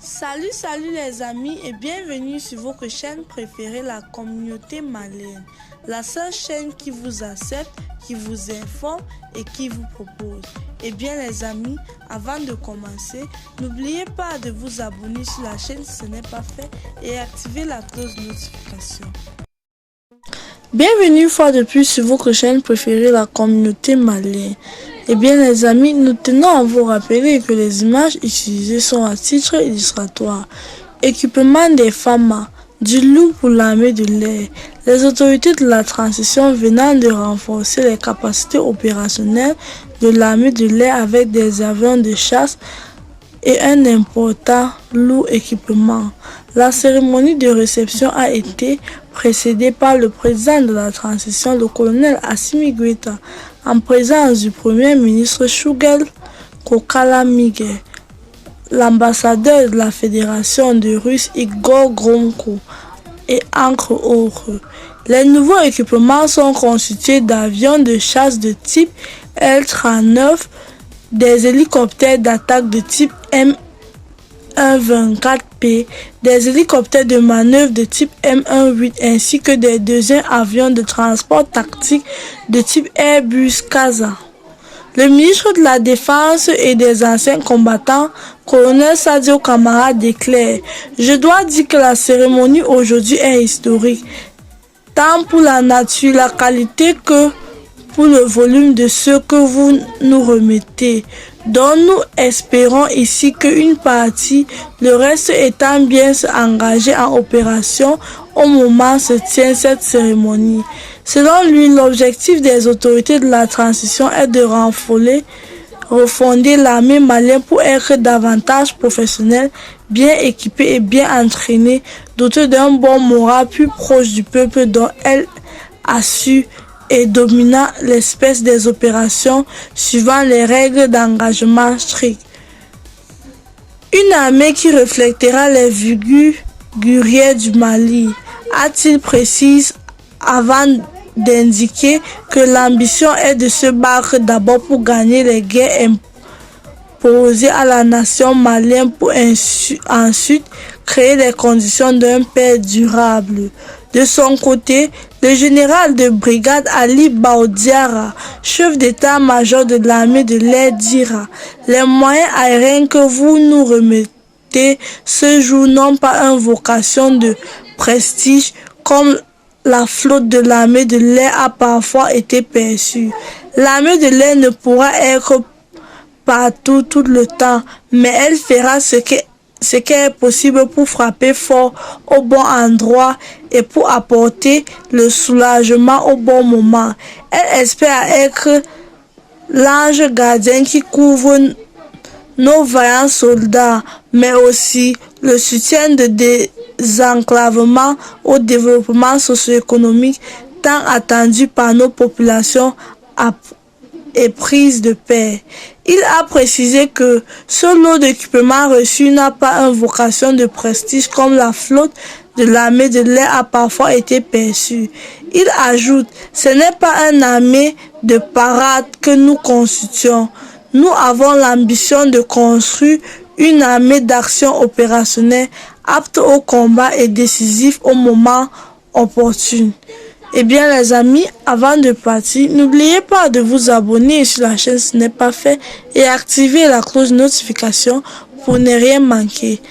Salut les amis et bienvenue sur votre chaîne préférée, la communauté malienne. La seule chaîne qui vous accepte, qui vous informe et qui vous propose. Et bien les amis, avant de commencer, n'oubliez pas de vous abonner sur la chaîne si ce n'est pas fait et activer la cloche de notification. Bienvenue une fois de plus sur votre chaîne préférée, la communauté malienne. Eh bien les amis, nous tenons à vous rappeler que les images utilisées sont à titre illustratoire. Équipement des FAMA, du lourd pour l'armée de l'air. Les autorités de la transition venant de renforcer les capacités opérationnelles de l'armée de l'air avec des avions de chasse et un important lourd équipement. La cérémonie de réception a été précédée par le président de la transition, le colonel Assimi Goïta, en présence du premier ministre Choguel Kokala Miguel, l'ambassadeur de la Fédération de Russie Igor Gromko et entre autres. Les nouveaux équipements sont constitués d'avions de chasse de type L-39, des hélicoptères d'attaque de type M124P, des hélicoptères de manœuvre de type M18 ainsi que des deuxièmes avions de transport tactique de type Airbus Casa. Le ministre de la Défense et des anciens combattants, colonel Sadio Kamara, déclare: « Je dois dire que la cérémonie aujourd'hui est historique, tant pour la nature, la qualité que pour le volume de ce que vous nous remettez, dont nous espérons ici qu'une partie, le reste étant bien engagé en opération au moment où se tient cette cérémonie. » Selon lui, l'objectif des autorités de la transition est de refonder l'armée malienne pour être davantage professionnelle, bien équipée et bien entraînée, dotée d'un bon moral plus proche du peuple dont elle assure et dominant l'espèce des opérations suivant les règles d'engagement strictes. Une armée qui reflètera les figures guerrières du Mali, a-t-il précisé avant d'indiquer que l'ambition est de se battre d'abord pour gagner les guerres imposées à la nation malienne pour ensuite créer les conditions d'un paix durable. De son côté, le général de brigade Ali Baoudiara, chef d'état-major de l'armée de l'air, dira: « Les moyens aériens que vous nous remettez ce jour n'ont pas une vocation de prestige comme la flotte de l'armée de l'air a parfois été perçue. L'armée de l'air ne pourra être partout tout le temps, mais elle fera ce qui est possible pour frapper fort au bon endroit et pour apporter le soulagement au bon moment. Elle espère être l'ange gardien qui couvre nos vaillants soldats, mais aussi le soutien de désenclavement au développement socio-économique tant attendu par nos populations éprises de paix. » Il a précisé que ce lot d'équipements reçus n'a pas une vocation de prestige comme la flotte de l'armée de l'air a parfois été perçue. Il ajoute: « Ce n'est pas une armée de parade que nous constituons. Nous avons l'ambition de construire une armée d'action opérationnelle apte au combat et décisive au moment opportun. » Eh bien les amis, avant de partir, n'oubliez pas de vous abonner sur la chaîne si ce n'est pas fait et activer la cloche de notification pour ne rien manquer.